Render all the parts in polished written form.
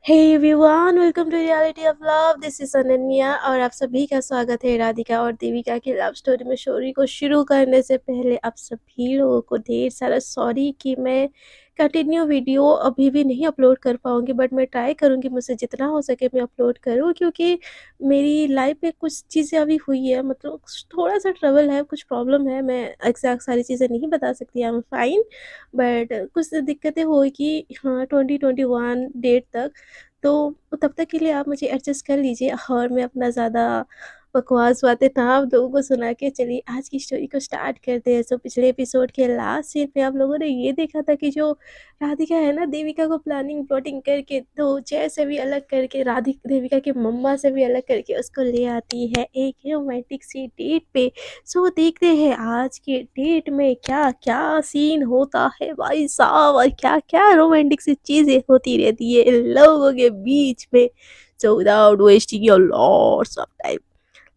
Hey everyone, welcome to reality of love. This is Ananya और आप सभी का स्वागत है राधिका और देविका की लव स्टोरी में। स्टोरी को शुरू करने से पहले आप सभी लोगों को ढेर सारा सॉरी कि मैं कंटिन्यू वीडियो अभी भी नहीं अपलोड कर पाऊँगी, बट मैं ट्राई करूँगी मुझसे जितना हो सके मैं अपलोड करूँ, क्योंकि मेरी लाइफ में कुछ चीज़ें अभी हुई है, मतलब थोड़ा-सा ट्रबल है, कुछ प्रॉब्लम है। मैं एग्ज़ैक्ट सारी चीज़ें नहीं बता सकती, आई एम फाइन, बट कुछ दिक्कतें होगी हाँ, 2021 डेट तक। तो तब तक के लिए आप मुझे एडजस्ट कर लीजिए और मैं अपना ज़्यादा बकवास बातें ना आप लोगों को सुना के चलिए आज की स्टोरी को स्टार्ट करते हैं। तो पिछले एपिसोड के लास्ट सीन में आप लोगों ने ये देखा था कि जो राधिका है ना, देविका को प्लानिंग प्लॉटिंग करके तो जय से भी अलग करके देविका की मम्मा से भी अलग करके उसको ले आती है एक रोमांटिक सी डेट पे। सो देखते हैं आज के डेट में क्या क्या सीन होता है भाई साहब, और क्या क्या रोमांटिक सी चीजें होती रहती है इन लोगों के बीच में। So without wasting your lots of time,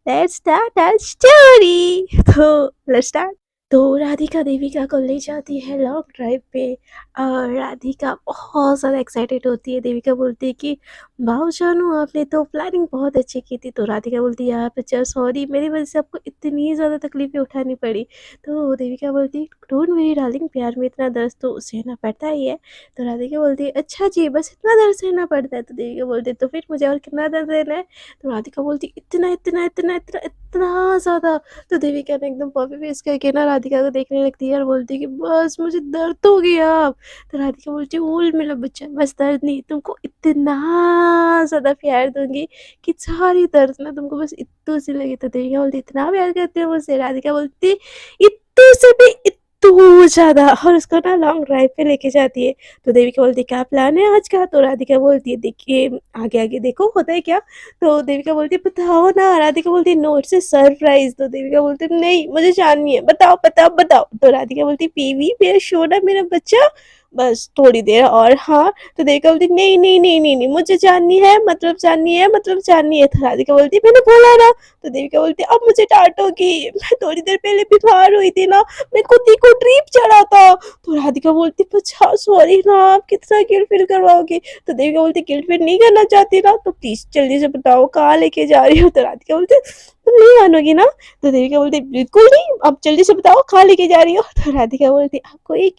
let's start our story. तो let's start। तो राधिका देविका को ले जाती है लॉन्ग ड्राइव पे और राधिका बहुत ज़्यादा एक्साइटेड होती है। देविका बोलती है कि भाव जानू आपने तो प्लानिंग बहुत अच्छी की थी। तो राधिका बोलती है आप अच्छा सॉरी, मेरी वजह से आपको इतनी ज़्यादा तकलीफ़ें उठानी पड़ी। तो देविका बोलती है डोंट वरी डार्लिंग, प्यार में इतना दर्द तो सहना पड़ता ही है। तो राधिका बोलती है अच्छा जी, बस इतना दर्द सहना पड़ता है। तो देविका बोलती है तो फिर मुझे और कितना दर्द रहना है। तो राधिका बोलती इतना इतना इतना इतना इतना ज़्यादा। तो देविका ने एकदम पॉपी फेस करके ना राधिका को देखने लगती है और बोलती है कि बस मुझे दर्द हो गया अब। तो राधिका बोलती है ओल मेरा बच्चा, बस दर्द नहीं, तुमको इतना ज़्यादा प्यार दूंगी कि सारी दर्द ना तुमको बस इतू सी लगे। तो देविका बोलती इतना प्यार करते हो मुझसे। राधिका बोलती इतू से भी इतू ज़्यादा, और उसको ना लॉन्ग ड्राइव पे लेके जाती है। तो देविका बोलती क्या प्लान है आज का। तो राधिका बोलती है देखिए आगे आगे देखो होता है क्या। तो देविका बोलती है बताओ ना। राधिका बोलती है नो इट्स ए सरप्राइज। तो देविका बोलती है नहीं मुझे जाननी है, बताओ बताओ बताओ। तो राधिका बोलती है पीवी मेरा सोना मेरा बच्चा, बस थोड़ी देर और। हाँ। तो देविका बोलती नहीं नहीं नहीं नहीं नहीं मुझे जाननी है, मतलब जाननी है, मतलब जाननी है। तो राधिका बोलती है मैंने बोला ना। तो देविका बोलती है अब मुझे डांटोगी, मैं थोड़ी देर पहले बीमार हुई थी ना, मैं खुद ही को ड्रीप चढ़ा था। तो राधिका बोलती अच्छा सॉरी ना, आप कितना गिल्ट फील करवाओगे। तो देविका बोलती गिल्ट फील नहीं करना चाहती ना, तो प्लीज जल्दी से बताओ कहाँ लेके जा रही हो। तो राधिका बोलती तुम नहीं मानोगी ना। तो देविका बोलती बिल्कुल नहीं, अब जल्दी से बताओ कहाँ लेके जा रही हो। तो राधिका बोलती आपको एक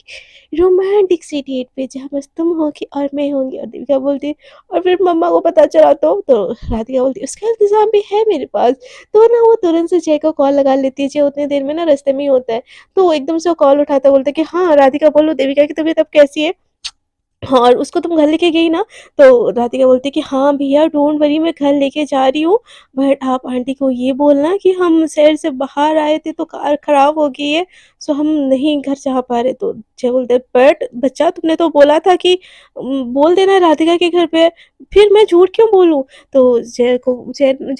रोमांटिक सी डेट पे जहाँ बस तुम होगी और मैं होंगी। और देविका बोलती और फिर मम्मा को पता चला तो राधिका बोलती उसका इंतजाम भी है मेरे पास। तो ना वो तुरंत से जय को कॉल लगा लेती है। जय उतनी देर में ना रास्ते में ही होता है। तो एकदम से वो कॉल उठाता बोलता है कि हाँ राधिका बोलो देविका की तबीयत अब कैसी है। हाँ, और उसको तुम घर लेके गई ना। तो राधिका बोलती है कि हाँ भैया डोंट वरी मैं घर लेके जा रही हूँ, बट आप आंटी को ये बोलना कि हम शहर से बाहर आए थे तो कार खराब हो गई है, सो हम नहीं घर जा पा रहे। तो जय बोलते बट बच्चा तुमने तो बोला था कि बोल देना राधिका के घर पे, फिर मैं झूठ क्यों बोलूँ। तो जय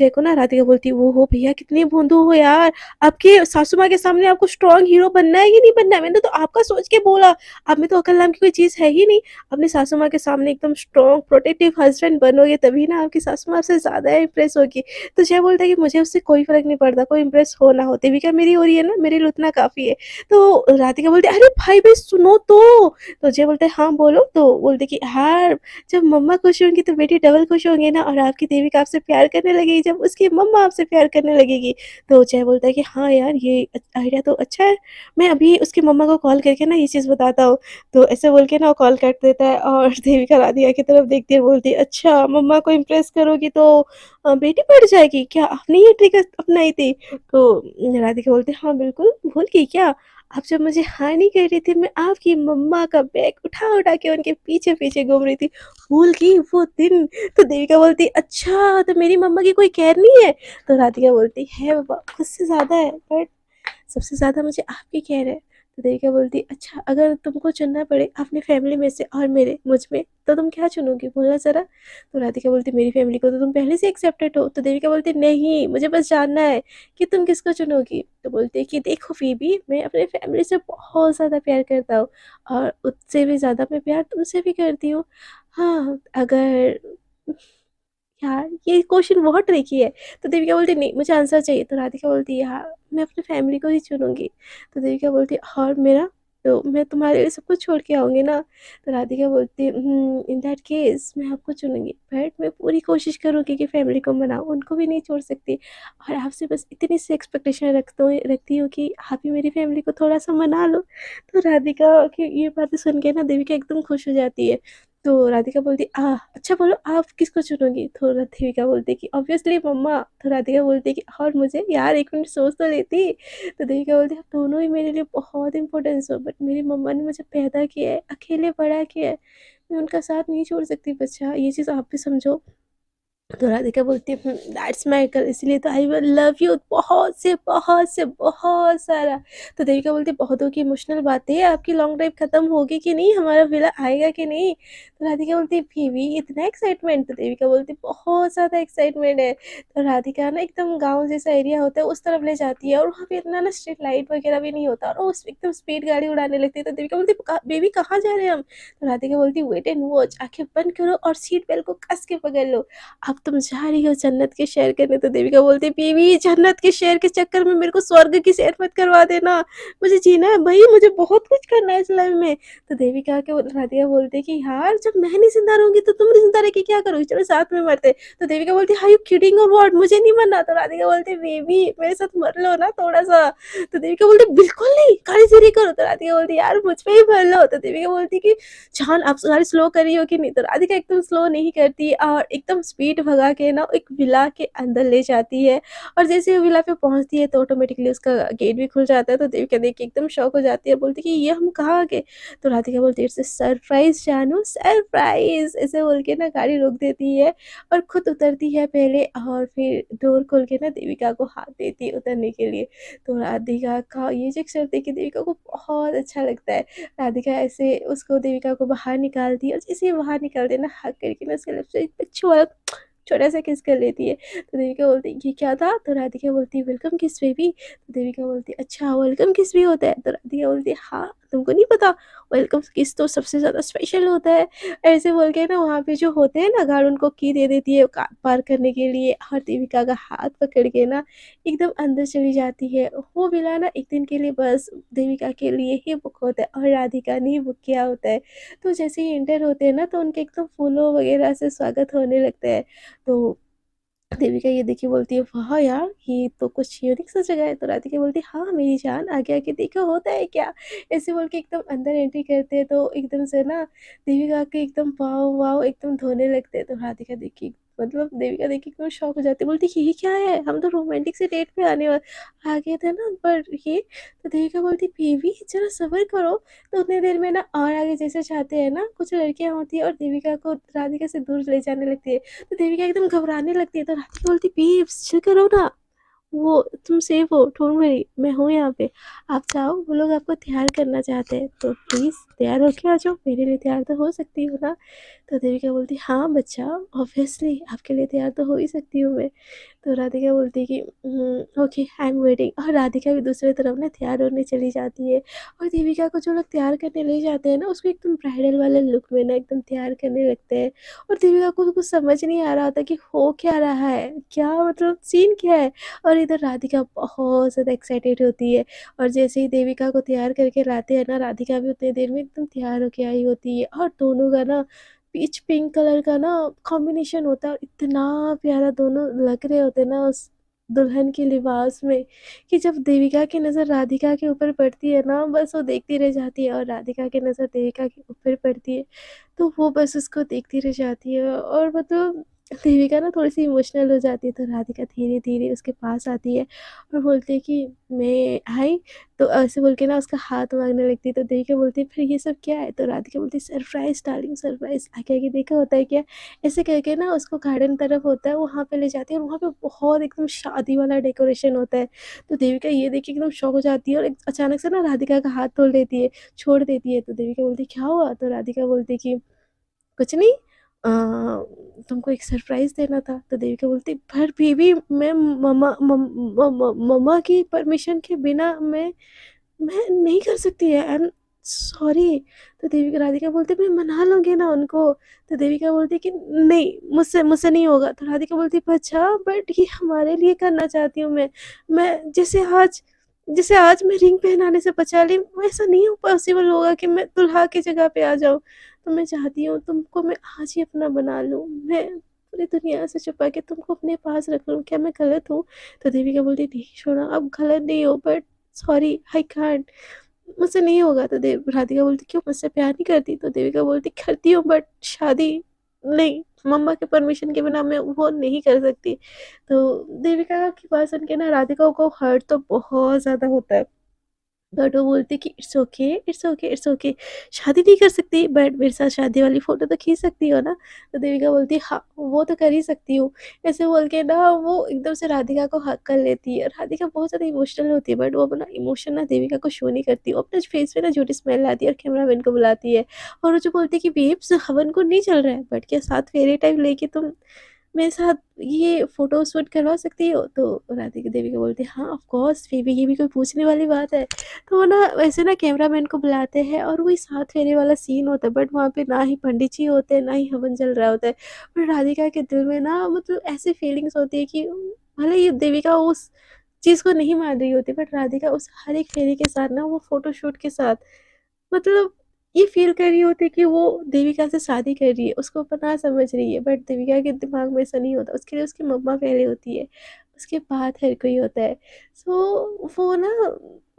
को ना राधिका बोलती वो हो भैया कितनी भोंदू हो यार, आपके सासू माँ के सामने आपको स्ट्रॉन्ग हीरो बनना है कि नहीं बनना है, मैंने तो आपका सोच के बोला, आप में तो अकल नाम की कोई चीज़ है ही नहीं। अपनी सासू माँ के सामने एकदम स्ट्रॉन्ग प्रोटेक्टिव हस्बैंड बनोगे तभी ना आपकी सासू माँ आपसे ज़्यादा इंप्रेस होगी। तो जय बोलता है कि मुझे उससे कोई फ़र्क नहीं पड़ता, कोई इंप्रेस हो ना हो, देविका मेरी हो रही है ना, मेरे लिए उतना काफ़ी है। तो राधिका बोलती है अरे भाई भाई सुनो तो जय बोलता है हाँ बोलो। तो बोलते कि यार जब मम्मा खुश होंगी तो बेटी डबल खुश होंगी ना, और आपकी देविका आपसे प्यार करने लगेगी जब उसकी मम्मा आपसे प्यार करने लगेगी। तो जय बोलता है कि हाँ यार ये आइडिया तो अच्छा है, मैं अभी उसकी मम्मा को कॉल करके ना ये चीज़ बताता हूँ। तो ऐसे बोल के ना वो कॉल काट देता है और देविका राधिका की तरफ देखती है, बोलती है अच्छा मम्मा को इम्प्रेस करोगी तो बेटी बढ़ जाएगी क्या, आपने ये ट्रिक अपनाई थी। तो राधिका बोलती है हाँ बिल्कुल, भूल गई क्या, आप जब मुझे हाँ नहीं कह रही थी मैं आपकी मम्मा का बैग उठा उठा के उनके पीछे पीछे घूम रही थी, भूल गई वो दिन। तो देविका बोलती अच्छा तो मेरी मम्मा की कोई केयर नहीं है। तो राधिका बोलती है बाबा खुद से ज़्यादा है, बट सबसे ज़्यादा मुझे आपकी केयर है। तो देविका बोलती अच्छा अगर तुमको चुनना पड़े अपनी फैमिली में से और मेरे मुझ में तो तुम क्या चुनोगी बोलना ज़रा। तो राधिका बोलती मेरी फैमिली को तो तुम पहले से एक्सेप्टेड हो। तो देविका बोलती नहीं मुझे बस जानना है कि तुम किसको चुनोगी। तो बोलती है कि देखो फीबी मैं अपने फैमिली से बहुत ज़्यादा प्यार करता हूँ और उससे भी ज़्यादा मैं प्यार तुमसे भी करती हूँ। हाँ अगर यार ये क्वेश्चन बहुत ट्रिकी है। तो देविका बोलती नहीं मुझे आंसर चाहिए। तो राधिका बोलती है हाँ मैं अपनी फैमिली को ही चुनूंगी। तो देविका बोलती और मेरा। तो मैं तुम्हारे लिए सब कुछ छोड़ के आऊँगी ना। तो राधिका बोलती है इन दैट केस मैं आपको चुनूँगी, बट मैं पूरी कोशिश करूँगी कि फैमिली को मनाऊँ, उनको भी नहीं छोड़ सकती। और आपसे बस इतनी सी एक्सपेक्टेशन रखती हूँ कि आप ही मेरी फैमिली को थोड़ा-सा मना लो। तो राधिका की ये बातें सुन के ना देविका एकदम खुश हो जाती है। तो राधिका बोलती अच्छा बोलो आप किसको चुनोगी? तो देविका बोलती है कि ऑब्वियसली मम्मा। तो राधिका बोलती है कि और मुझे? यार 1 मिनट सोच तो लेती। तो देविका बोलती है आप दोनों ही मेरे लिए बहुत इम्पोर्टेंट हो, बट मेरी मम्मा ने मुझे पैदा किया है, अकेले बड़ा किया है। मैं उनका साथ नहीं छोड़ सकती बच्चा, ये चीज़ आप भी समझो। तो राधिका बोलती है दैट्स माय गर्ल, इसलिए तो आई विल लव यू बहुत से बहुत सारा। तो देविका बोलती है बहुतों की इमोशनल बातें हैं, आपकी लॉन्ग ड्राइव खत्म होगी कि नहीं, हमारा विला आएगा कि नहीं? तो राधिका बोलती है बीवी इतना एक्साइटमेंट? तो देविका बोलती है बहुत ज़्यादा एक्साइटमेंट है। तो राधिका ना एकदम गाँव जैसा एरिया होता है उस तरफ ले जाती है, और वहाँ पे इतना ना स्ट्रीट लाइट वगैरह भी नहीं होता, और वो एकदम स्पीड गाड़ी उड़ाने लगती है। तो देविका बोलती है बेबी कहाँ जा रहे हैं हम? तो राधिका बोलती है वेट एंड वॉच, आंखें बंद करो और सीट बेल्ट को कस के पकड़ लो, अब तुम जा रही हो जन्नत की सैर करने। तो देविका बोलती है बीवी जन्नत की सैर के चक्कर में मेरे को स्वर्ग की सैर मत करवा देना, मुझे जीना है भाई, मुझे बहुत कुछ करना है इस लाइफ में। तो देविका के राधिका बोलती है कि यार जब मैं नहीं जिंदा रहूंगी तो तुम जिंदा रह के क्या करोगी, चलो साथ में मरते। तो देविका बोलती है हाउ यू किडिंग और व्हाट, मुझे नहीं मरना। तो राधिका बोलती है बेबी मेरे साथ मर लो ना थोड़ा सा। तो देविका बोलती है बिल्कुल नहीं, गाड़ी धीरे करो। तो राधिका बोलती है यार मुझ पे ही मर लो। तो देविका बोलती है कि जान आप गाड़ी स्लो करी हो कि नहीं? तो राधिका एकदम स्लो नहीं करती और एकदम स्पीड भगा के ना एक विला के अंदर ले जाती है। और जैसे वो विला पे पहुंचती है तो ऑटोमेटिकली उसका गेट भी खुल जाता है। तो देविका देख के एकदम शॉक हो जाती है, बोलती है कि ये हम कहाँ आ गए? तो राधिका बोलती है इट्स सरप्राइज जानू, सरप्राइज, ऐसे बोल के ना गाड़ी रोक देती है और खुद उतरती है पहले, और फिर डोर खोल के ना देविका को हाथ देती है उतरने के लिए। तो राधिका का ये जो शर्त है कि देविका को बहुत अच्छा लगता है। राधिका ऐसे उसको देविका को बाहर निकालती है, और जैसे ही बाहर निकालते हैं ना हग करके ना उसके लिप्स पे एक छुआ छोटा सा किस कर लेती है। तो देविका बोलती है ये क्या था? तो राधिका बोलती है वेलकम किस बेबी। तो देविका बोलती है अच्छा वेलकम किस भी होता है? तो राधिका बोलती है हाँ तुमको नहीं पता, वेलकम किस तो सबसे ज़्यादा स्पेशल होता है। ऐसे बोल के ना वहाँ पे जो होते हैं ना गार्ड उनको की दे देती है कार पार करने के लिए, और देविका का हाथ पकड़ के ना एकदम अंदर चली जाती है। वो विला ना एक दिन के लिए बस देविका के लिए ही बुक होता है, और राधिका ने ही बुक किया होता है। तो जैसे ही एंटर होते हैं ना तो उनके एकदम फूलों वगैरह से स्वागत होने लगता है। तो देविका ये देखी बोलती है वाह यार ये तो कुछ यूनिक सा जगह है। तो राधिका बोलती है हाँ मेरी जान आगे आके देखो होता है क्या। ऐसे बोल के एकदम अंदर एंट्री करते हैं तो एकदम से ना देविका के एकदम वाव वाव एकदम धोने लगते हैं। तो राधिका देखी मतलब देविका देखी एकदम शॉक हो जाती है, बोलती ये क्या है, हम तो रोमांटिक से डेट पे आ गए थे ना, पर ये। तो देविका बोलती बेबी जरा सब्र करो। तो उतनी देर में ना और आगे जैसे चाहते हैं ना कुछ लड़कियां होती है और देविका को राधिका से दूर ले जाने लगती है। तो देविका एकदम घबराने लगती है। तो राधिका बोलती बेब्स चिल करो ना, वो तुम सेफ हो, डोंट वरी, मैं हूँ यहाँ पे, आप चाहो, वो लोग आपको तैयार करना चाहते हैं तो प्लीज़ तैयार होके आ जाओ, मेरे लिए तैयार तो हो सकती हो ना। तो देविका बोलती हाँ बच्चा ऑब्वियसली आपके लिए तैयार तो हो ही सकती हूँ मैं। तो राधिका बोलती है कि ओके आई एम वेटिंग। और राधिका भी दूसरी तरफ ना तैयार होने चली जाती है, और देविका को जो लोग तैयार करने ले जाते हैं ना उसको एकदम ब्राइडल वाले लुक में ना एकदम तैयार करने लगते हैं। और देविका को कुछ समझ नहीं आ रहा होता कि हो क्या रहा है, क्या मतलब सीन क्या है। और इधर राधिका बहुत ज़्यादा एक्साइटेड होती है, और जैसे ही देविका को तैयार करके लाते हैं ना राधिका भी उतनी देर में एकदम तैयार होके आई होती है, और दोनों का ना पीच पिंक कलर का ना कॉम्बिनेशन होता है, और इतना प्यारा दोनों लग रहे होते हैं ना उस दुल्हन के लिबास में, कि जब देविका की नज़र राधिका के ऊपर पड़ती है ना बस वो देखती रह जाती है, और राधिका की नज़र देविका के ऊपर पड़ती है तो वो बस उसको देखती रह जाती है। और मतलब देविका ना थोड़ी सी इमोशनल हो जाती है। तो राधिका धीरे धीरे उसके पास आती है और बोलती है कि मैं आई। तो ऐसे बोल के ना उसका हाथ मांगने लगती है। तो देविका बोलती है फिर ये सब क्या है? तो राधिका बोलती है सरप्राइज डार्लिंग सरप्राइज, आगे आगे देखा होता है क्या। ऐसे करके ना उसको गार्डन तरफ होता है वहाँ पे ले जाती है, और वहाँ पे बहुत एकदम शादी वाला डेकोरेशन होता है। तो देविका ये देख के एकदम शॉक हो जाती है, और अचानक से ना राधिका का हाथ तोड़ देती है, छोड़ देती है। तो देविका बोलती है क्या हुआ? तो राधिका बोलती है कि कुछ नहीं, तुमको एक सरप्राइज़ देना था। तो देविका बोलती पर बेबी मैं मम्मा की परमिशन के बिना मैं नहीं कर सकती है, आई एम सॉरी। तो देविका राधिका बोलती मैं मना लूँगी ना उनको। तो देविका बोलती कि नहीं मुझसे मुझसे नहीं होगा। तो राधिका बोलती अच्छा बट ये हमारे लिए करना चाहती हूँ मैं जैसे आज जैसे आज मैं रिंग पहनाने से बचा ली, ऐसा नहीं हो पॉसिबल होगा कि मैं दुल्हा की जगह पे आ जाऊँ। तो मैं चाहती हूँ तुमको मैं आज ही अपना बना लूँ, मैं पूरी दुनिया से छुपा के तुमको अपने पास रख लूँ, क्या मैं गलत हूँ? तो देविका बोलती नहीं सोना, अब गलत नहीं हो, बट सॉरी आई कांट, मुझसे नहीं होगा। तो राधिका बोलती क्यों, मुझसे प्यार नहीं करती? तो देविका बोलती करती हूँ बट शादी नहीं, मम्मा के परमिशन के बिना मैं वो नहीं कर सकती। तो देविका की बात सुन के ना राधिका को हर्ट तो बहुत ज़्यादा होता है, बट वो बोलती कि it's okay, it's okay, it's okay, शादी नहीं कर सकती बट मेरे साथ शादी वाली फ़ोटो तो खींच सकती हो ना? तो देविका बोलती है हाँ, वो तो कर ही सकती हूँ। ऐसे बोल के ना वो एकदम से राधिका को हग कर लेती है। राधिका बहुत ज़्यादा इमोशनल होती है, बट वो अपना इमोशन ना देविका को शो नहीं करती। वो अपने फेस पे ना झूठी स्माइल लाती है और कैमरामैन को बुलाती है और वो जो बोलती है कि बेब्स हवन कुंड नहीं चल रहा है, बट क्या 7 फेरे टाइम लेके तुम मेरे साथ ये फ़ोटो शूट करवा सकती हो? तो राधिका देविका बोलती है हाँ ऑफ कोर्स, ये भी कोई पूछने वाली बात है। तो वो ना वैसे ना कैमरामैन को बुलाते हैं और वही 7 फेरे वाला सीन होता है, बट वहाँ पे ना ही पंडित जी होते हैं, ना ही हवन चल रहा होता है। और राधिका के दिल में ना मतलब ऐसी फीलिंग्स होती है कि भले ही देविका उस चीज़ को नहीं मान रही होती, बट राधिका उस हर एक फेरे के साथ ना वो फ़ोटोशूट के साथ मतलब ये फ़ील कर रही होती है कि वो देविका से शादी कर रही है, उसको अपना समझ रही है, बट देविका के दिमाग में ऐसा नहीं होता, उसके लिए उसकी मम्मा पहले होती है, उसके बाद हर कोई होता है। सो वो ना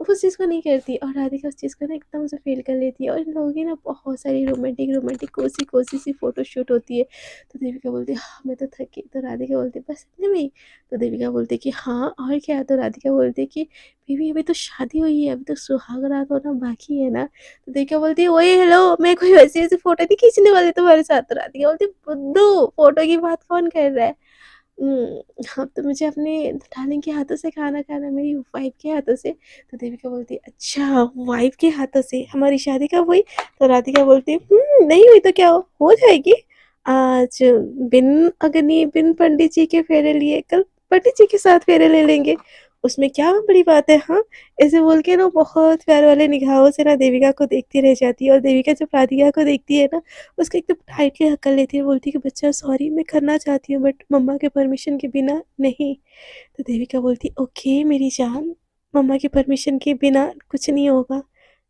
उस चीज़ को नहीं करती और राधिका उस चीज़ को ना एकदम से फ़ील कर लेती है और इन लोगों की ना बहुत सारी रोमांटिक कोसी-कोसी सी फ़ोटोशूट होती है। तो देविका बोलती है हाँ, मैं तो थक गई। तो राधिका बोलती है बस इतने में ही? तो देविका बोलती है कि हाँ और क्या? तो राधिका बोलती है कि बेबी अभी तो शादी हुई है, अभी तो सुहाग रात होना बाकी है ना। तो देखिए बोलती है ओए हेलो, मैं कोई वैसी-वैसी फ़ोटो नहीं खींचने वाली तुम्हारे साथ। तो राधिका बोलती है बुद्धू फ़ोटो की बात कौन कर रहा है? अब तो मुझे अपने डार्लिंग के हाथों से खाना खाना है, मेरी वाइफ़ के हाथों से। तो देविका बोलती है अच्छा वाइफ़ के हाथों से, हमारी शादी कब हुई? तो राधिका बोलती है नहीं हुई तो क्या हो जाएगी। आज बिन अग्नि बिन पंडित जी के फेरे लिए, कल पंडित जी के साथ फेरे ले लेंगे। उसमें क्या बड़ी बात है हाँ? ऐसे बोल के ना बहुत प्यार वाले निगाहों से ना देविका को देखती रह जाती है और देविका जब राधिका को देखती है ना, उसको एकदम टाइटली हग कर लेती है, बोलती है कि बच्चा सॉरी मैं करना चाहती हूँ बट मम्मा के परमिशन के बिना नहीं। तो देविका बोलती है ओके मेरी जान, मम्मा के परमिशन के बिना कुछ नहीं होगा।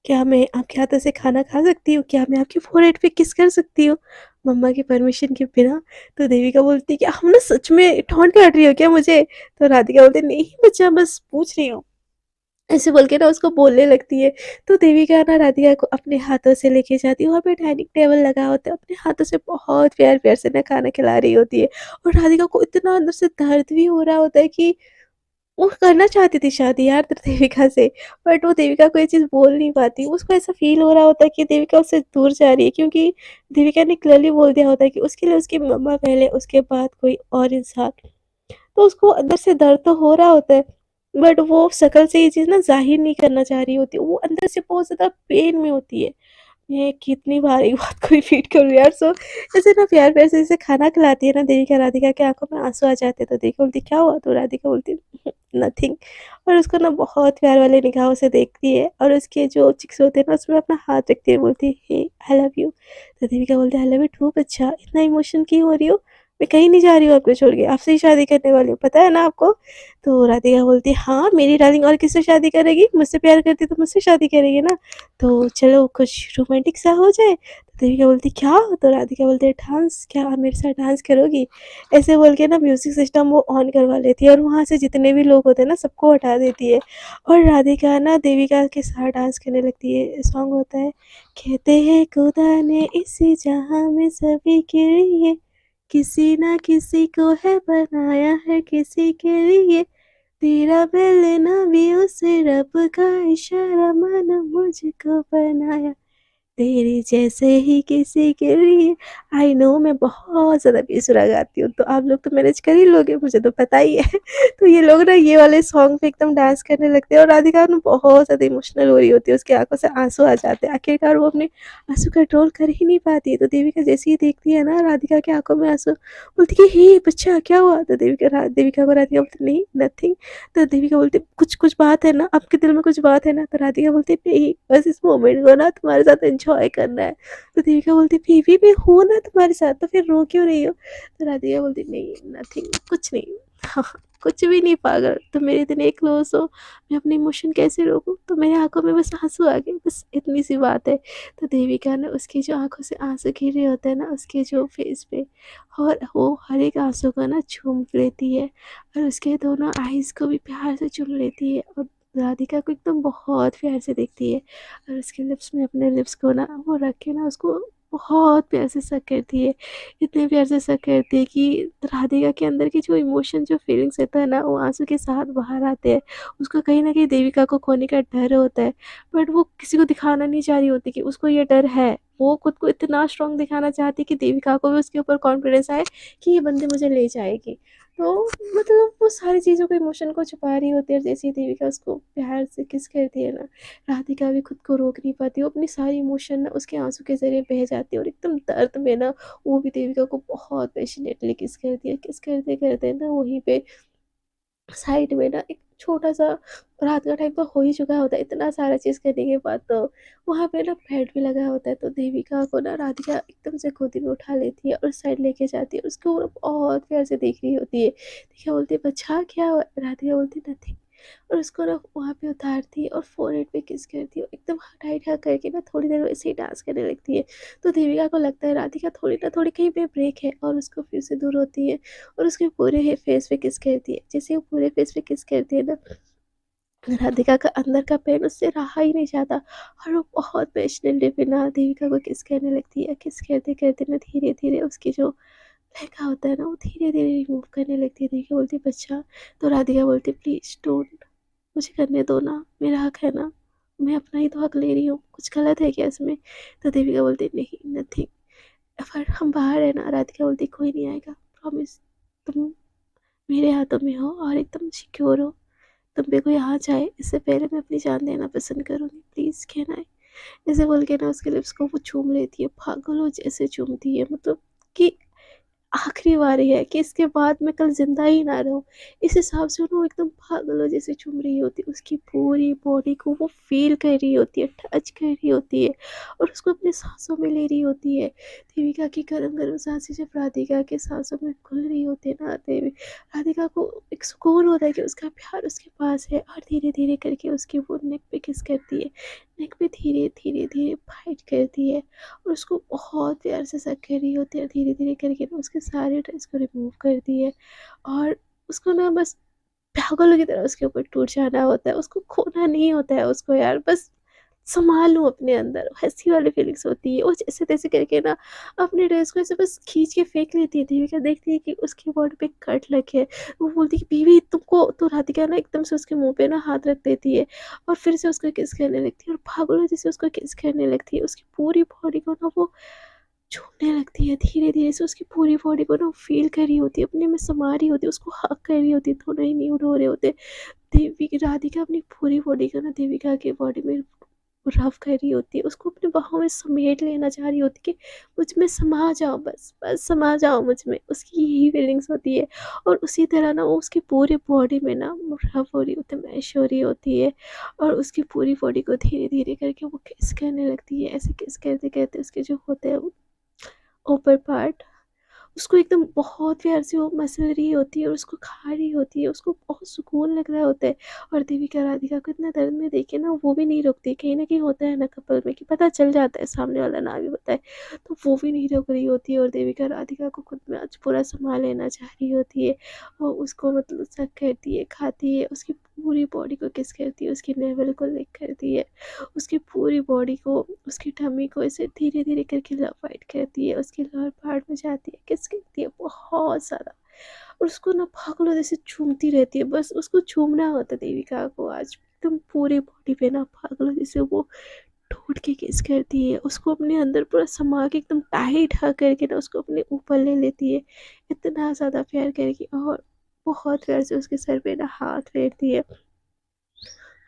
क्या मैं आपके हाथों से खाना खा सकती हूँ? क्या मैं आपके फ़ोरहेड पे किस कर सकती हूँ? मम्मा के परमिशन के बिना? तो देविका बोलती है कि हम ना सच में टॉन्ट काट रही हो क्या मुझे? तो राधिका बोलती है नहीं बच्चा बस पूछ रही हूँ। ऐसे बोल के ना उसको बोलने लगती है। तो देविका ना राधिका को अपने हाथों से लेके जाती है, वहाँ पे डाइनिंग टेबल लगा होता है, अपने हाथों से बहुत प्यार-प्यार से ना खाना खिला रही होती है और राधिका को इतना अंदर से दर्द भी हो रहा होता है कि वो करना चाहती थी शादी यार देविका से, बट वो देविका को ये चीज़ बोल नहीं पाती। उसको ऐसा फ़ील हो रहा होता है कि देविका उससे दूर जा रही है क्योंकि देविका ने क्लियरली बोल दिया होता है कि उसके लिए उसकी मम्मा पहले, उसके बाद कोई और इंसान। तो उसको अंदर से दर्द तो हो रहा होता है, बट वो शक्ल से ये चीज़ ना ज़ाहिर नहीं करना चाह रही होती है। वो अंदर से बहुत ज़्यादा पेन में होती है। मैं कितनी बार एक बात को रिपीट करूँ यार। सो ऐसे ना प्यार-प्यार से जैसे खाना खिलाती है ना देविका, राधिका की आँखों में आँसू आ जाते हैं। तो देविका बोलती क्या हुआ? तो राधिका बोलती नथिंग, और उसको ना बहुत प्यार वाले निगाहों से देखती है और उसके जो चिक्स होते हैं ना उसमें अपना हाथ रखती है, बोलती है हे आई लव यू। तो देविका बोलती है आई लव यू टू बच्चा, इतना इमोशन क्यों हो रही हो? मैं कहीं नहीं जा रही हूँ आपको छोड़ के, आपसे ही शादी करने वाली हूँ, पता है ना आपको? तो राधिका बोलती है हाँ मेरी डार्लिंग और किससे शादी करेगी? मुझसे प्यार करती तो मुझसे शादी करेगी ना। तो चलो कुछ रोमांटिक सा हो जाए। तो देविका बोलती क्या? तो राधिका बोलती है डांस, क्या आप मेरे साथ डांस करोगी? ऐसे बोल के ना म्यूजिक सिस्टम वो ऑन करवा लेती है और वहाँ से जितने भी लोग होते हैं ना सबको हटा देती है और राधिका ना देविका के साथ डांस करने लगती है। सॉन्ग होता है कहते हैं खुदा ने इसी जहां में सभी के लिए किसी ना किसी को है बनाया है किसी के लिए, तेरा मिलना भी उस रब का इशारा मानो मुझको बनाया तेरे जैसे ही किसी के लिए। आई नो मैं बहुत ज़्यादा बेसुरा गाती हूँ, तो आप लोग तो मैनेज कर ही लोगे, मुझे तो पता ही है। तो ये लोग ना ये वाले सॉन्ग पे एकदम डांस करने लगते हैं और राधिका ना बहुत ज़्यादा इमोशनल हो रही होती है, उसकी आँखों से आँसू आ जाते हैं। आखिरकार वो अपने आँसू कंट्रोल कर ही नहीं पाती है, तो देविका जैसे ही देखती है ना राधिका की आँखों में आँसू, बोलती है हे बच्चा क्या हुआ? तो देविका को राधिका बोलती नहीं नथिंग। तो देविका बोलती कुछ कुछ बात है ना, आपके दिल में कुछ बात है ना? तो राधिका बोलती नहीं बस इस मोमेंट को ना तुम्हारे साथ एन्जॉय करना है। तो देविका बोलती बेबी मैं हूँ ना तुम्हारे साथ, तो फिर रो क्यों रही हो? तो राधिका बोलती नहीं नथिंग, कुछ नहीं। कुछ भी नहीं पागल, तुम मेरे इतने क्लोज़ हो, मैं अपने इमोशन कैसे रोकूँ? तो मेरी आँखों में बस आँसू आ गए, बस इतनी सी बात है। तो देविका ना उसकी जो आँखों से आँसू गिर रहे होते हैं ना उसके जो फेस पे, और वो हर एक आँसू को ना चूम लेती है और उसके दोनों आईज़ को भी प्यार से चूम लेती है और राधिका को एकदम बहुत प्यार से देखती है और उसके लिप्स में अपने लिप्स को ना वो रख के ना उसको बहुत प्यार से सक करती है। इतने प्यार से सक करती है कि राधिका के अंदर की जो इमोशन, जो फीलिंग्स रहता है ना, वो आँसू के साथ बाहर आते हैं। उसको कहीं न कहीं देविका को खोने का डर होता है, बट वो किसी को दिखाना नहीं चाह रही होती कि उसको ये डर है। वो खुद को इतना स्ट्रॉन्ग दिखाना चाहती है कि देविका को भी उसके ऊपर कॉन्फिडेंस आए कि ये बंदी मुझे ले जाएगी। तो मतलब वो सारी चीज़ों को, इमोशन को छुपा रही होती है और जैसे ही देविका उसको प्यार से किस करती है ना, राधिका भी खुद को रोक नहीं पाती। वो अपनी सारी इमोशन ना उसके आँसू के ज़रिए बह जाती है और एकदम दर्द में ना वो भी देविका को बहुत पैशनेटली किस करती है। किस करते-करते ना वहीं पे साइड में ना एक छोटा-सा, रात का टाइम तो हो ही चुका होता है, इतना सारा चीज़ करने के बाद तो वहाँ पे ना बेड भी लगा होता है। तो देविका को ना राधिका एकदम से गोदी में उठा लेती है और उस साइड लेके जाती है। उसको वो बहुत प्यार से देख रही होती है। देखिए बोलती है, "बच्चा क्या हुआ?" राधिका बोलती है, "नथिंग।" और उसको ना वहाँ पे उतारती है और फ़ोरहेड पे किस करती है और एकदम टाइट हग करके ना थोड़ी देर वैसे ही डांस करने लगती है। तो देविका को लगता है राधिका थोड़ी ना थोड़ी कहीं पे ब्रेक है और उसको फिर से दूर होती है और उसके पूरे हे फेस पे किस करती है। जैसे वो पूरे फेस पे किस करती है ना, राधिका का अंदर का पेन उससे रहा ही नहीं जाता और वो बहुत पैशनेटली फिर ना देविका को किस करने लगती है। किस करते-करते ना धीरे-धीरे उसकी जो लहंगा होता है ना वो धीरे-धीरे रिमूव करने लगती है। देविका बोलती है, "बच्चा।" तो राधिका बोलती है, "प्लीज़ डोंट, मुझे करने दो ना, मेरा हक है ना, मैं अपना ही तो हक ले रही हूँ, कुछ गलत है क्या इसमें?" तो देविका बोलती है, "नहीं, नथिंग, पर हम बाहर हैं ना।" राधिका बोलती है, "कोई नहीं आएगा, प्रॉमिस, तुम मेरे हाथों में हो और एकदम सिक्योर हो। तुम पे कोई आ जाए इससे पहले मैं अपनी जान देना पसंद करूँगी, प्लीज़ कहना है।" ऐसे बोल के ना उसके लिप्स को वो चूम लेती है, पागलों जैसे चूमती है, मतलब कि आखिरी बारी है कि इसके बाद मैं कल ज़िंदा ही ना रहूँ। इस हिसाब से वो एकदम पागलों जैसे चूम रही होती है, उसकी पूरी बॉडी को वो फ़ील कर रही होती है, टच कर रही होती है और उसको अपनी साँसों में ले रही होती है। देविका की गरम-गरम साँसें जब राधिका के साँसों में घुल रही होती है ना, राधिका को एक सुकून होता है कि उसका प्यार उसके पास है और धीरे-धीरे करके उसकी वो नेक पे किस करती है। नेक पे धीरे-धीरे बाइट करती है और उसको बहुत प्यार से सक कर रही होती है और धीरे-धीरे करके ना उसके सारे ड्रेस को रिमूव करती है और उसको ना बस पागलों की तरह उसके ऊपर टूट जाना होता है। उसको खोना नहीं होता है उसको यार, बस सँभाल लूँ अपने अंदर, वैसी वाली फीलिंग्स होती है। वो जैसे-तैसे करके ना अपने ड्रेस को ऐसे बस खींच के फेंक लेती है। देविका देखती है कि उसकी बॉडी पे कट लगे है। वो बोलती है कि बीवी तुमको, तो राधिका ना एकदम से उसके मुँह पे ना हाथ रख देती है और फिर से उसको किस करने लगती है और पागलों जैसे उसको किस करने लगती है। उसकी पूरी बॉडी को ना वो छूने लगती है, धीरे-धीरे से उसकी पूरी बॉडी को ना फ़ील कर रही होती है, अपने में समा रही होती है, उसको हग कर रही होती है, दोनों ही न्यूड हो रहे होते हैं। देवी राधिका अपनी पूरी बॉडी को ना देविका की बॉडी में रब कर रही होती है, उसको अपनी बाहों में समेट लेना चाह रही होती है कि मुझ में समा जाओ, बस, बस समा जाओ मुझ में, उसकी यही फीलिंग्स होती है। और उसी तरह ना वो उसकी पूरी बॉडी में ना रब हो रही होती है, मैश हो रही होती है और उसकी पूरी बॉडी को धीरे-धीरे करके वो किस करने लगती है। ऐसे किस करते-करते उसके जो होते हैं ऊपर पार्ट, उसको एकदम बहुत प्यार से वो मसल रही होती है और उसको खा रही होती है, उसको बहुत सुकून लग रहा होता है। और देविका राधिका को इतना दर्द में देख के ना वो भी नहीं रुकती। कहीं न कहीं होता है ना कपल में कि पता चल जाता है सामने वाला ना भी बताए, तो वो भी नहीं रुक रही होती है और देविका राधिका को खुद में आज पूरा सँभाल लेना चाह रही होती है। वो उसको मतलब सक करती है, खाती है, उसकी पूरी बॉडी को किस करती है, उसकी नेवल को लिक करती है, उसकी पूरी बॉडी को, उसकी टमी को ऐसे धीरे-धीरे करके लव-वाइट करती है, उसके लोअर पार्ट में जाती है, किस करती है बहुत ज़्यादा और उसको ना पागलों जैसे चूमती रहती है। बस उसको चूमना होता है देविका को आज, एकदम पूरी बॉडी पे ना पागलों जैसे वो ठूठ के किस करती है, उसको अपने अंदर पूरा समा के एकदम टाइट हग करके ना उसको अपने ऊपर ले लेती है, इतना ज़्यादा प्यार करके और बहुत प्यार से उसके सर पे ना हाथ फेरती है।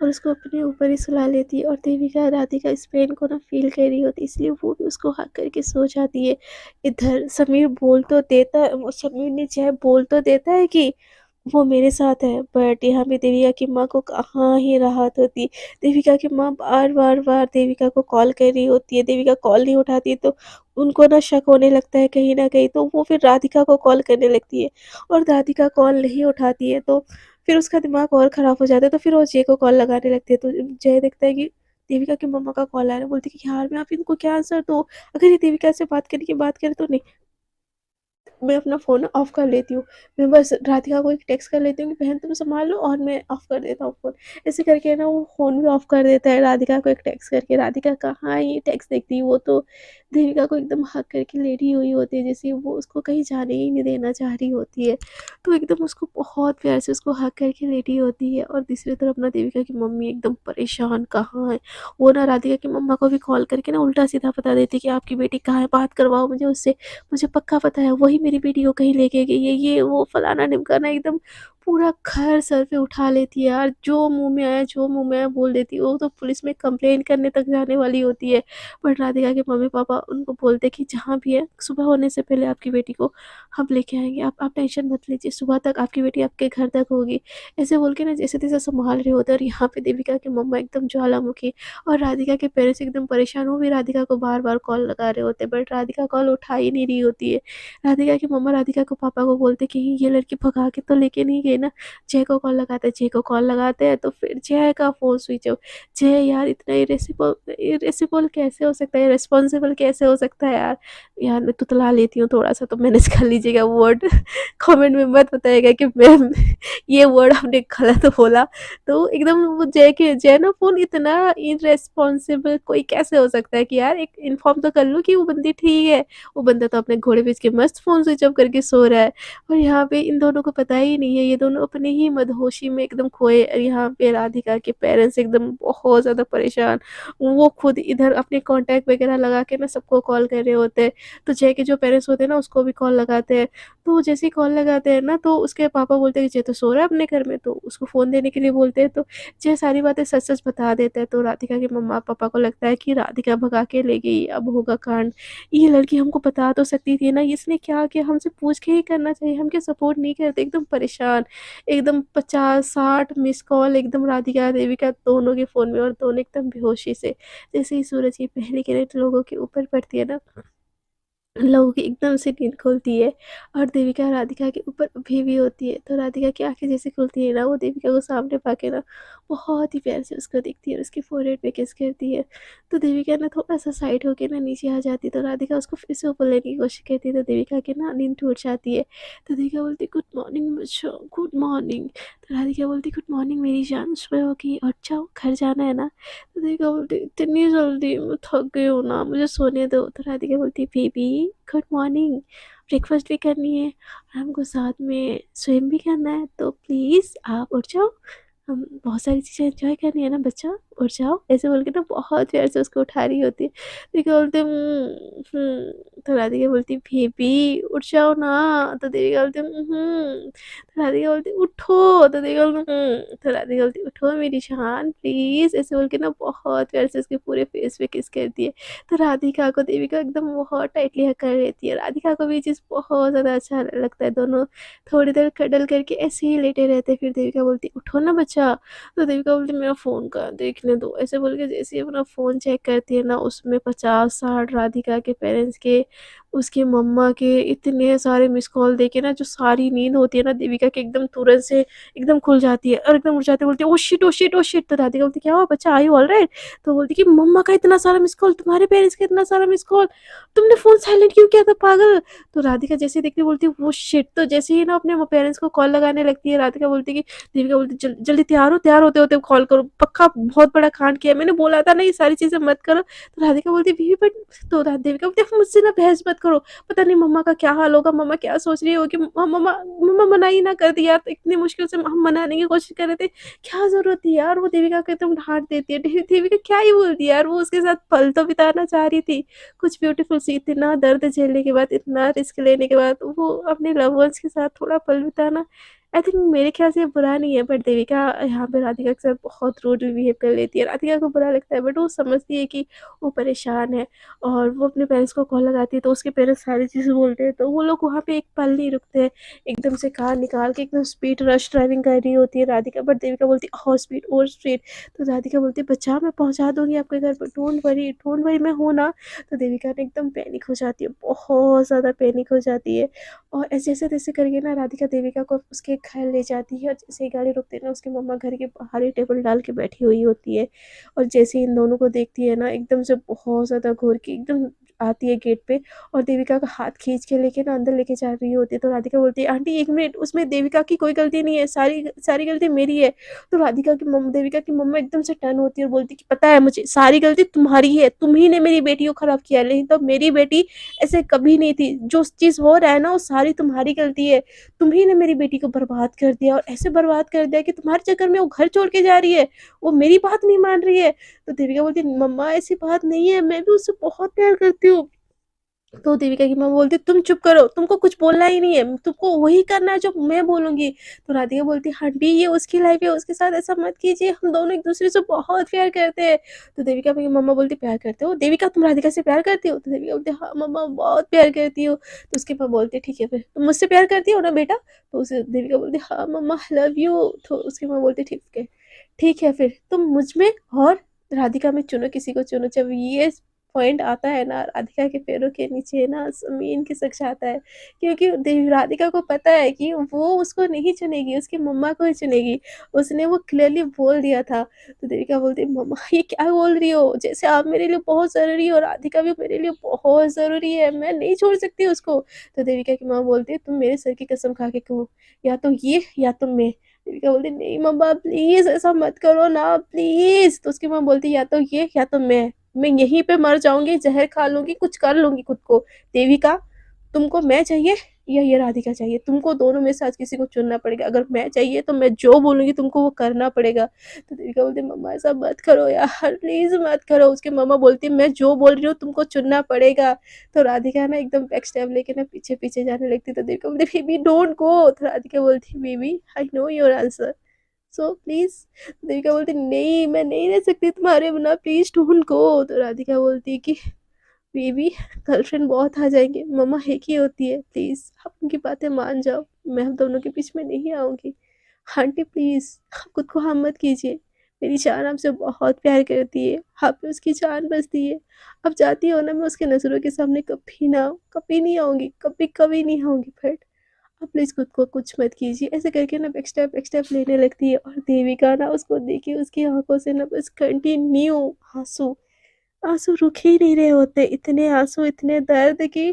और उसको अपने ऊपर ही सुला लेती है और देविका राधिका इस पेन को ना फ़ील कर रही होती है, इसलिए वो भी उसको हग करके सो जाती है। इधर समीर बोल तो देता, वो समीर ने चाहे बोल तो देता है कि वो मेरे साथ है, बट यहाँ पे देविका की माँ को कहाँ ही राहत होती। देविका की माँ बार देविका को कॉल कर रही होती है, देविका कॉल नहीं उठाती तो उनको ना शक होने लगता है कहीं न कहीं, तो वो फिर राधिका को कॉल करने लगती है और राधिका कॉल नहीं उठाती है तो फिर उसका दिमाग और ख़राब हो जाता है, तो फिर वो जय को कॉल लगाने लगती है। तो जय देखता है कि देविका की मम्मा का कॉल आ रहा है, बोलती है कि यार मैं अब इनको क्या आंसर दूँ? अगर ये देविका से बात करने की बात करे तो नहीं, मैं अपना फ़ोन ऑफ कर लेती हूँ। मैं बस राधिका को एक टेक्स्ट कर लेती हूँ कि बहन तुम सँभाल लो और मैं ऑफ कर देता हूँ फ़ोन। ऐसे करके ना वो फ़ोन भी ऑफ कर देता है राधिका को एक टेक्स्ट करके। राधिका कहाँ ही टेक्स्ट देखती है, वो तो देविका को एकदम हग करके लेटी हुई होती है, जैसे वो उसको कहीं जाने ही नहीं देना चाह रही होती है। तो एकदम उसको बहुत प्यार से उसको हग करके लेटी होती है और दूसरी तरफ ना देविका की मम्मी एकदम परेशान कहाँ है। वो ना राधिका की मम्मा को भी कॉल करके ना उल्टा-सीधा बता देती है कि आपकी बेटी कहाँ है, बात करवाओ मुझे उससे। मुझे पक्का पता है वही मेरी बेटी को कहीं लेके गई है, ये वो फलाना-ढिमकाना, एकदम पूरा घर सर पे उठा लेती है यार। जो मुँह में आया बोल देती है। वो तो पुलिस में कंप्लेन करने तक जाने वाली होती है। बट राधिका के मम्मी-पापा उनको बोलते हैं कि जहाँ भी है सुबह होने से पहले आपकी बेटी को हम लेके आएँगे। आप टेंशन मत लीजिए, सुबह तक आपकी बेटी आपके घर तक होगी। ऐसे बोल के ना जैसे-तैसे संभाल रहे होते हैं और यहाँ पे देविका की मम्मा एकदम ज्वालामुखी और राधिका के पेरेंट्स एकदम परेशान। वो भी राधिका को बार-बार कॉल लगा रहे होते हैं, बट राधिका कॉल उठा ही नहीं रही होती है। राधिका की मम्मा राधिका को पापा को बोलते कि ये लड़की भगा के तो लेके नहीं गई ना। जय को कॉल लगाते हैं, जय को कॉल लगाते हैं तो फिर जय का फ़ोन स्विच ऑफ। जय यार इतना इर्रेस्पॉन्सिबल कैसे हो सकता है, रिस्पॉन्सिबल कैसे हो सकता है यार। यार मैं तुतला लेती हूँ थोड़ा-सा, तो मैनेज कर लीजिएगा वर्ड। कमेंट में मत बताइएगा कि मैम ये वर्ड आपने गलत बोला। तो एकदम वो जय ना फ़ोन इतना इर्रेस्पॉन्सिबल कोई कैसे हो सकता है कि यार एक इन्फॉर्म तो कर लो कि वो बंदी ठीक है। वो बंदा तो अपने घोड़े बेच के मस्त फ़ोन स्विच ऑफ करके सो रहा है और यहाँ पे इन दोनों को पता ही नहीं है, ये दोनों अपने ही मदहोशी में एकदम खोए। और यहाँ पे राधिका के पेरेंट्स एकदम बहुत ज़्यादा परेशान। वो खुद इधर अपने कॉन्टैक्ट वगैरह लगा के ना सबको कॉल कर रहे होते हैं। तो जय के जो पेरेंट्स होते हैं ना उसको भी कॉल लगाते हैं। तो जैसे ही कॉल लगाते हैं ना तो उसके पापा बोलते हैं कि जय तो सो रहा है अपने घर में, तो उसको फ़ोन देने के लिए बोलते हैं। तो जय सारी बातें सच-सच बता देता है। तो राधिका के मम्मा-पापा को लगता है कि राधिका भगा के ले गई, अब होगा कांड। ये लड़की हमको बता तो सकती थी ना, इसने क्या किया, हमसे पूछ के ही करना चाहिए, हम क्या सपोर्ट नहीं करते। एकदम परेशान, एकदम 50-60 मिस कॉल एकदम राधिका देविका दोनों के फ़ोन में और दोनों एकदम बेहोशी से। जैसे ही सूरज की पहली किरण लोगों के ऊपर पड़ती है ना, लोगों की एकदम से नींद खुलती है और देविका राधिका के ऊपर उठी हुई होती है। तो राधिका की आँखें जैसे खुलती है ना, वो देविका को सामने पाके ना बहुत ही प्यार से उसको देखती है और उसके फ़ोरहेड पे किस करती है। तो देविका ना थोड़ा-सा साइड होके ना नीचे आ जाती है, तो राधिका उसको फिर से ऊपर लेने की कोशिश करती है, तो देविका की ना नींद टूट जाती है। तो देविका बोलती है, "गुड मॉर्निंग बच्चों, गुड मॉर्निंग।" तो राधिका बोलती है, "गुड मॉर्निंग मेरी जान, सुबह हो गई, उठ जाओ, घर जाना है ना?" तो राधिका बोलती, "इतनी जल्दी? मैं थक गई हूँ ना, मुझे सोने दो।" तो राधिका बोलती, "बेबी गुड मॉर्निंग, ब्रेकफ़ास्ट भी करनी है और हमको साथ में स्विम भी करना है, तो प्लीज़ आप उठ जाओ। हम बहुत सारी चीज़ें एन्जॉय करनी है ना बच्चा, उठ जाओ।" ऐसे बोल के ना बहुत प्यार से उसको उठा रही होती है। देविका बोलती है, तो राधिका बोलती है, "बेबी उठ जाओ ना।" तो देविका बोलती है, तो राधिका बोलती है, "उठो।" तो देविका बोलती है, तो राधिका बोलती है, "उठो मेरी जान प्लीज़।" ऐसे बोल के ना बहुत प्यार से उसके पूरे फेस पे किस करती है। तो राधिका को देविका एकदम बहुत टाइटली हग कर लेती है। राधिका को भी ये चीज़ बहुत ज़्यादा अच्छा लगता है। दोनों थोड़ी देर कडल करके ऐसे ही लेटे रहते हैं। फिर देविका बोलती है, "उठो ना बच्चा।" तो देविका बोलती है, "मेरा फ़ोन कहाँ है? देखने दो।" ऐसे बोल के जैसे ही अपना फ़ोन चेक करती है ना, उसमें 50-60 राधिका के पेरेंट्स के, उसकी मम्मा के इतने सारे मिस्ड कॉल देख के ना जो सारी नींद होती है ना देविका की एकदम तुरंत से एकदम खुल जाती है और एकदम उठ जाती है। बोलती है, "oh shit! Oh shit! Oh shit!" तो राधिका बोलती है, "क्या हुआ बच्चा? Are you alright?" तो बोलती कि मम्मा का इतना सारा मिस कॉल, तुम्हारे पेरेंट्स का इतना सारा मिस कॉल, तुमने फ़ोन साइलेंट क्यों किया था पागल? तो राधिका जैसे ही देखती है बोलती है, वो शिट! तो जैसे ही ना अपने वो पेरेंट्स को कॉल लगाने लगती है, राधिका बोलती है कि देविका बोलती है, जल्दी तैयार हो, तैयार होते-होते कॉल करो, पक्का बहुत बड़ा कांड किया है, मैंने बोला था ना ये सारी चीज़ें मत करो। तो राधिका बोलती है, "दीदी बट" तो देविका बोलती है, "मुझसे ना बहस मत करो, पता नहीं मम्मा का क्या हाल होगा, मम्मा क्या सोच रही होगी, मम्मा मम्मा मना ही ना कर दी यार, तो इतनी मुश्किल से हम मनाने की कोशिश कर रहे थे, क्या ज़रूरत थी यार?" वो देविका को एकदम डाँट देती है। देविका क्या ही बोलती है यार, वो उसके साथ पल तो बिताना चाह रही थी। कुछ ब्यूटीफुल सी, इतना दर्द झेलने के बाद, इतना रिस्क लेने के बाद वो अपने लव वन्स के साथ थोड़ा पल बिताना आई थिंक मेरे ख़्याल से ये बुरा नहीं है, बट देविका यहाँ पे राधिका के साथ बहुत रूडली बिहेव कर लेती है। राधिका को बुरा लगता है, बट वो समझती है कि वो परेशान है, और वो अपने पेरेंट्स को कॉल लगाती है तो उसके पेरेंट्स सारी चीज़ें बोलते हैं, तो वो लोग वहाँ पे एक पल नहीं रुकते हैं। एकदम से कार निकाल के एकदम स्पीड रश ड्राइविंग कर रही होती है राधिका, बट देविका बोलती है और स्पीड और स्पीड। तो राधिका बोलती है बच्चा मैं पहुँचा दूँगी आपके घर पर, डोंट वरी मैं हूँ ना। तो देविका ने एकदम पैनिक हो जाती है, बहुत ज़्यादा पैनिक हो जाती है। और ऐसे ऐसे तैसे करके ना राधिका देविका को उसके घर ले जाती है, और जैसे ही गाड़ी रुकती है ना, उसकी मम्मा घर के बाहर ही टेबल डाल के बैठी हुई होती है। और जैसे ही इन दोनों को देखती है ना, एकदम से बहुत ज़्यादा घूर के एकदम आती है गेट पे, और देविका का हाथ खींच के लेके ना अंदर लेके जा रही होती है। तो राधिका बोलती है आंटी एक मिनट, उसमें देविका की कोई गलती नहीं है, सारी सारी गलती मेरी है। तो देविका की मम्मा एकदम से टर्न होती है और बोलती है कि पता है मुझे, सारी गलती तुम्हारी है, तुम ही ने मेरी बेटी को खराब किया, नहीं तो मेरी बेटी ऐसे कभी नहीं थी। जो चीज़ हो रहा है ना, वो सारी तुम्हारी गलती है। तुम ही ने मेरी बेटी को बर्बाद कर दिया, और ऐसे बर्बाद कर दिया कि तुम्हारे चक्कर में वो घर छोड़ के जा रही है, वो मेरी बात नहीं मान रही है। तो देविका बोलती है मम्मा ऐसी बात नहीं है, मैं भी उससे बहुत प्यार करती हूँ। तो देविका की माँ बोलती तुम चुप करो, तुमको कुछ बोलना ही नहीं है, तुमको वही करना है जो मैं बोलूंगी। तो राधिका बोलती आंटी ये उसकी लाइफ है, उसके साथ ऐसा मत कीजिए, हम दोनों एक दूसरे से बहुत प्यार करते हैं। तो देविका की मम्मा बोलती प्यार करते हो देविका, तुम राधिका से प्यार करती हो? तो देविका बोलती हाँ मम्मा बहुत प्यार करती हो। तो उसके पापा बोलते ठीक है, फिर तुम मुझसे प्यार करती हो ना बेटा? तो उसे देविका बोलती हाँ मम्मा आई लव यू। तो उसकी माँ बोलती ठीक है, फिर तुम मुझ में और राधिका में चुनो, किसी को चुनो। जब ये पॉइंट आता है ना, राधिका के पैरों के नीचे ना ज़मीन खिसक जाता है, क्योंकि राधिका को पता है कि वो उसको नहीं चुनेगी, उसकी मम्मा को ही चुनेगी। उसने वो क्लियरली बोल दिया था। तो देविका बोलती है मम्मा ये क्या बोल रही हो, जैसे आप मेरे लिए बहुत ज़रूरी हो, राधिका भी मेरे लिए बहुत ज़रूरी है, मैं नहीं छोड़ सकती उसको। तो देविका की माँ बोलती है तुम मेरे सर की कसम खा के कहो, या तो ये या तो मैं। देविका बोलती नहीं मम्मा प्लीज ऐसा मत करो ना प्लीज। तो उसकी माँ बोलती या तो ये या तो मैं यहीं पे मर जाऊंगी, जहर खा लूंगी, कुछ कर लूंगी खुद को। देविका तुमको मैं चाहिए या ये राधिका चाहिए? तुमको दोनों में से आज किसी को चुनना पड़ेगा। अगर मैं चाहिए तो मैं जो बोलूंगी तुमको वो करना पड़ेगा। तो देविका बोलती मम्मा ऐसा मत करो यार, प्लीज मत करो। उसकी मम्मा बोलती मैं जो बोल रही हूँ तुमको चुनना पड़ेगा। तो राधिका ना एकदम बैक स्टेप लेके ना पीछे पीछे जाने लगती। तो देविका बोलती बेबी डोंट गो। तो राधिका बोलती baby I know your answer, so please. Devika बोलती नहीं मैं नहीं रह सकती तुम्हारे बिना, प्लीज डोंट गो। तो राधिका बोलती कि बेबी गर्लफ्रेंड बहुत आ जाएंगे, मम्मा एक ही होती है, प्लीज आप उनकी बातें मान जाओ, मैं हम दोनों के बीच में नहीं आऊंगी। आंटी प्लीज आप खुद को हार्म मत कीजिए, मेरी जान आपसे बहुत प्यार करती है, आप पे उसकी जान बसती है। आप चाहती हो ना मैं उसके नज़रों के सामने कभी ना आऊँ, कभी नहीं आऊँगी, कभी कभी नहीं आऊँगी, बट आप प्लीज़ खुद को कुछ मत कीजिए। ऐसे करके ना बैक स्टेप लेने लगती है, और देविका ना उसको देखी उसकी आंखों से ना बस कंटिन्यू आंसू, आंसू रुक ही नहीं रहे होते, इतने आंसू इतने दर्द की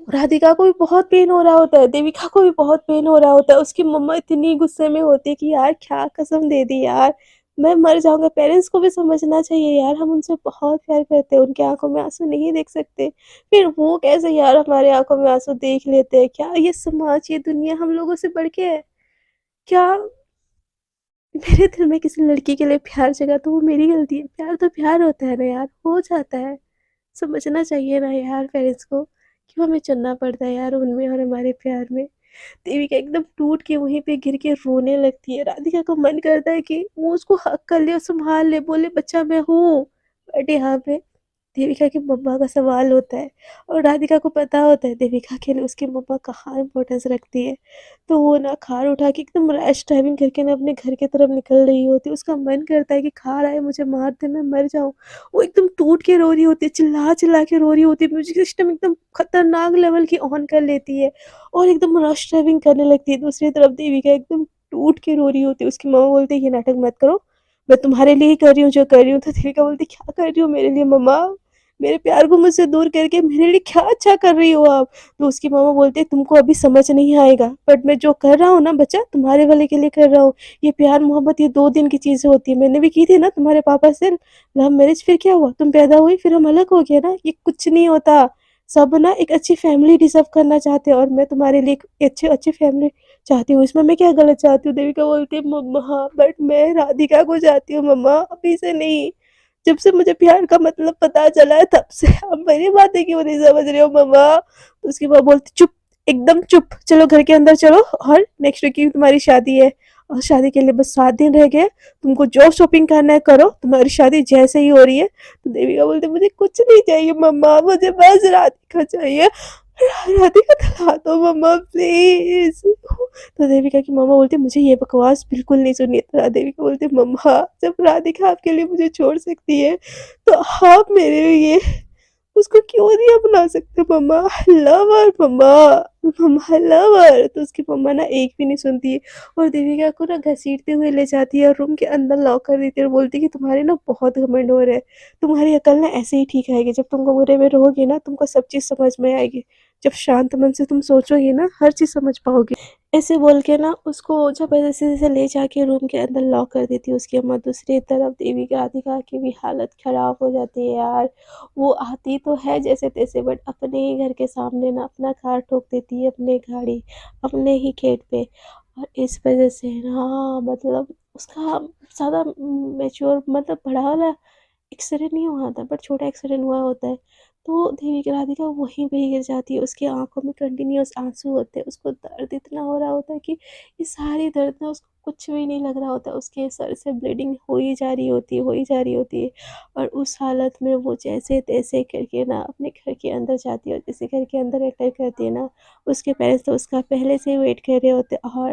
राधिका को भी बहुत पेन हो रहा होता है, देविका को भी बहुत पेन हो रहा होता है। उसकी मम्मा इतनी गुस्से में होती है कि यार क्या कसम दे दी यार, मैं मर जाऊंगा। पेरेंट्स को भी समझना चाहिए यार, हम उनसे बहुत प्यार करते हैं, उनके आंखों में आंसू नहीं देख सकते, फिर वो कैसे यार हमारे आंखों में आंसू देख लेते हैं? क्या ये समाज ये दुनिया हम लोगों से बढ़ के है क्या? मेरे दिल में किसी लड़की के लिए प्यार जगा तो वो मेरी गलती है? प्यार तो प्यार होता है ना यार, हो जाता है। समझना चाहिए ना यार पेरेंट्स को, क्यों हमें चलना पड़ता है यार उनमें और हमारे प्यार में। देविका एकदम टूट के वहीं पे गिर के रोने लगती है। राधिका को मन करता है कि वो उसको हक कर ले और संभाल ले, बोले बच्चा मैं हूँ, बट यहाँ पे देविका की मम्मा का सवाल होता है, और राधिका को पता होता है देविका के लिए उसकी मम्मा कहाँ इम्पोर्टेंस रखती है। तो वो ना कार उठा के एकदम रैश ड्राइविंग करके ना अपने घर की तरफ निकल रही होती है। उसका मन करता है कि कार आए मुझे मार दे मैं मर जाऊँ। वो एकदम टूट के रो रही होती है, चिल्ला चिल्ला के रो रही होती है, म्यूजिक सिस्टम एकदम खतरनाक लेवल की ऑन कर लेती है, और एकदम रश ड्राइविंग करने लगती है। दूसरी तरफ देविका एकदम टूट के रो रही होती है। उसकी माँ बोलती है ये नाटक मत करो, मैं तुम्हारे लिए ही कर रही हूँ जो कर रही हूँ। तो देविका बोलती क्या कर रही हो मेरे लिए मम्मा, मेरे प्यार को मुझसे दूर करके मेरे लिए क्या अच्छा कर रही हो आप? तो उसकी मामा बोलते हैं तुमको अभी समझ नहीं आएगा, बट मैं जो कर रहा हूँ ना बच्चा तुम्हारे भले के लिए कर रहा हूँ। ये प्यार मोहब्बत ये 2 दिन की चीजें होती है, मैंने भी की थी ना तुम्हारे पापा से लव मैरिज, फिर क्या हुआ तुम पैदा हुई फिर हम अलग हो गए ना, ये कुछ नहीं होता। सब ना एक अच्छी फैमिली डिजर्व करना चाहते हैं, और मैं तुम्हारे लिए एक अच्छी अच्छी फैमिली चाहती हूँ, इसमें मैं क्या गलत चाहती हूँ? देविका बोलती है मम्मा हाँ बट मैं राधिका को चाहती हूँ मम्मा, अभी से नहीं। जब से मुझे प्यार का मतलब पता चला है तब से। अब मेरी बातें क्यों नहीं समझ रहे हो मम्मा? तो उसकी माँ बोलती चुप, एकदम चुप, चलो घर के अंदर चलो, और नेक्स्ट वीक की तुम्हारी शादी है, और शादी के लिए बस 7 दिन रह गए, तुमको जो शॉपिंग करना है करो, तुम्हारी शादी जैसे ही हो रही है। तो देविका बोलते मुझे कुछ नहीं चाहिए मम्मा, मुझे बस राधिका चाहिए, राधिका दिला दो मम्मा प्लीज। तो देविका की मम्मा बोलती मुझे ये बकवास बिल्कुल नहीं सुननी है। तो देविका बोलती मम्मा जब राधिका आपके लिए मुझे छोड़ सकती है तो आप मेरे लिए उसको क्यों नहीं अपना सकते मम्मा, I love her mamma, mamma I love हर। तो उसकी मम्मा ना एक भी नहीं सुनती है, और देविका को ना घसीटते हुए ले जाती है और रूम के अंदर लॉक कर देती है और बोलती है कि तुम्हारे ना बहुत घमंड हो रहे हैं, तुम्हारी अकल ना ऐसे ही ठीक आएगी, जब तुम कमरे में रहोगे ना तुमको सब चीज़ समझ में आएगी, जब शांत मन से तुम सोचोगे ना हर चीज़ समझ पाओगे। ऐसे बोल के ना उसको ज़बरदस्ती से ले जाके रूम के अंदर लॉक कर देती है उसकी अम्मा। दूसरी तरफ देविका राधिका की भी हालत ख़राब हो जाती है यार। वो आती तो है जैसे तैसे, बट अपने ही घर के सामने ना अपना कार ठोक देती है, अपने गाड़ी अपने ही खेत पे। और इस वजह से ना मतलब उसका ज़्यादा मैच्योर मतलब बड़ा वाला एक्सीडेंट नहीं हुआ था, बट छोटा एक्सीडेंट हुआ होता है। तो देविका राधिका वहीं पे ही गिर जाती है, उसकी आँखों में कंटिन्यूअस आँसू होते हैं, उसको दर्द इतना हो रहा होता है कि ये सारी दर्द ना उसको कुछ भी नहीं लग रहा होता, उसके सर से ब्लीडिंग हो ही जा रही होती है, हो ही जा रही होती है। और उस हालत में वो जैसे-तैसे करके ना अपने घर के अंदर जाती है, और जैसे घर के अंदर एंटर करती है ना, उसके पेरेंट्स तो उसका पहले से ही वेट कर रहे होते हैं। और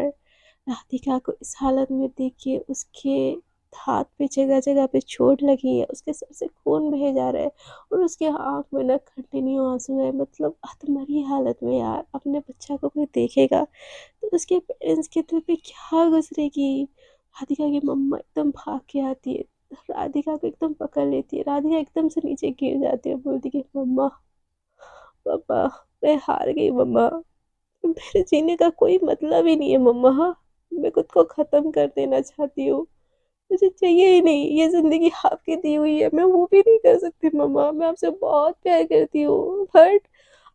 राधिका को इस हालत में देख के उसके हाथ पे जगह-जगह पे चोट लगी है, उसके सर से खून बहे जा रहा है, और उसके आँख में ना कंटिन्यू आँसू है, मतलब अधमरी हालत में यार। अपने बच्चा को कोई देखेगा तो उसके पेरेंट्स के दिल पे क्या गुजरेगी। राधिका की मम्मा एकदम भाग के आती है, राधिका को एकदम पकड़ लेती है, राधिका एकदम से नीचे गिर जाती है, बोलती कि मम्मा, पापा, मैं हार गई मम्मा, मेरे जीने का कोई मतलब ही नहीं है मम्मा, मैं खुद को ख़त्म कर देना चाहती हूँ, मुझे चाहिए ही नहीं, ये ज़िंदगी आपकी दी हुई है, मैं वो भी नहीं कर सकती मम्मा, मैं आपसे बहुत प्यार करती हूँ, बट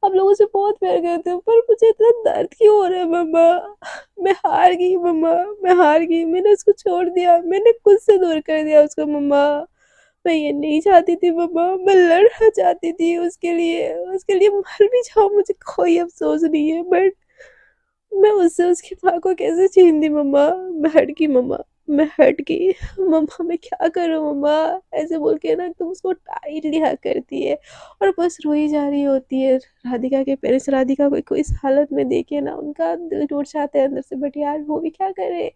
आप लोगों से बहुत प्यार करती हूँ, पर मुझे इतना दर्द क्यों हो रहा है मम्मा, मैं हार गई मम्मा, मैं हार गई, मैंने उसको छोड़ दिया, मैंने खुद से दूर कर दिया उसको मम्मा, मैं ये नहीं चाहती थी मम्मा, मैं लड़ना चाहती थी उसके लिए मर भी जाऊँ मुझे कोई अफ़सोस नहीं है, बट मैं उससे उसकी माँ को कैसे छीन दी मम्मा, मैं हट गई मम्मा, मैं हट गई मम्मा, मैं क्या करूँ मम्मा, ऐसे बोल के ना एकदम उसको टाइट लिया करती है, और बस रोई जा रही होती है। राधिका के पेरेंट्स राधिका को इस हालत में देखे ना उनका दिल टूट जाता है अंदर से, बट यार वो भी क्या करे,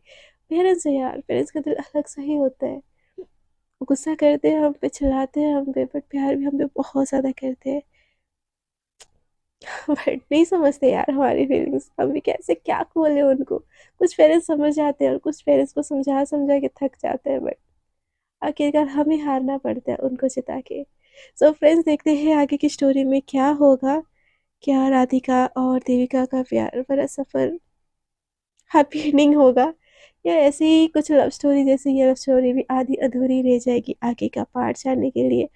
पेरेंट्स है यार, पेरेंट्स का दिल अलग सा ही होता है। वो गुस्सा करते हैं हम पे, चिल्लाते हैं हम पे, बट प्यार भी हम पे बहुत ज़्यादा करते हैं। बट नहीं समझते यार हमारी फीलिंग्स, हम भी कैसे क्या बोले उनको। कुछ पेरेंट्स समझ जाते हैं और कुछ पेरेंट्स को समझा समझा के थक जाते हैं, बट आखिरकार हमें हारना पड़ता है उनको जिता के। सो फ्रेंड्स, देखते हैं आगे की स्टोरी में क्या होगा। क्या राधिका और देविका का प्यार भरा सफ़र हैप्पी एंडिंग होगा, या ऐसे ही कुछ लव स्टोरी जैसी ये लव स्टोरी भी आधी अधूरी रह जाएगी। आगे का पार्ट जानने के लिए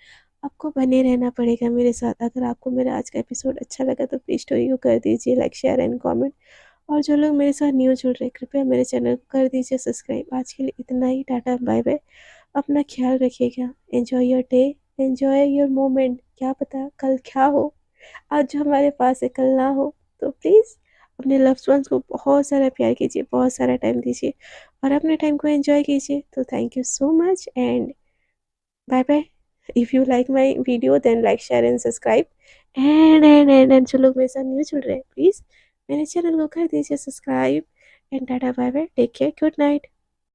आपको बने रहना पड़ेगा मेरे साथ। अगर आपको मेरा आज का एपिसोड अच्छा लगा तो प्लीज़ स्टोरी को कर दीजिए लाइक, शेयर एंड कमेंट। और जो लोग मेरे साथ न्यू जुड़ रहे हैं कृपया मेरे चैनल को कर दीजिए सब्सक्राइब। आज के लिए इतना ही, टाटा बाय बाय, अपना ख्याल रखिएगा, enjoy your day, enjoy your moment, क्या पता कल क्या हो, आज जो हमारे पास है कल ना हो। तो प्लीज़ अपने लव्ड वंस को बहुत सारा प्यार कीजिए, बहुत सारा टाइम दीजिए, और अपने टाइम को एंजॉय कीजिए। तो thank you so much and bye bye. If you like my video then like, share and subscribe. And जो लोग मेरे साथ न्यू जुड़ रहे हैं प्लीज़ मेरे चैनल को कर दीजिए subscribe. And tata bye bye, take care, good night.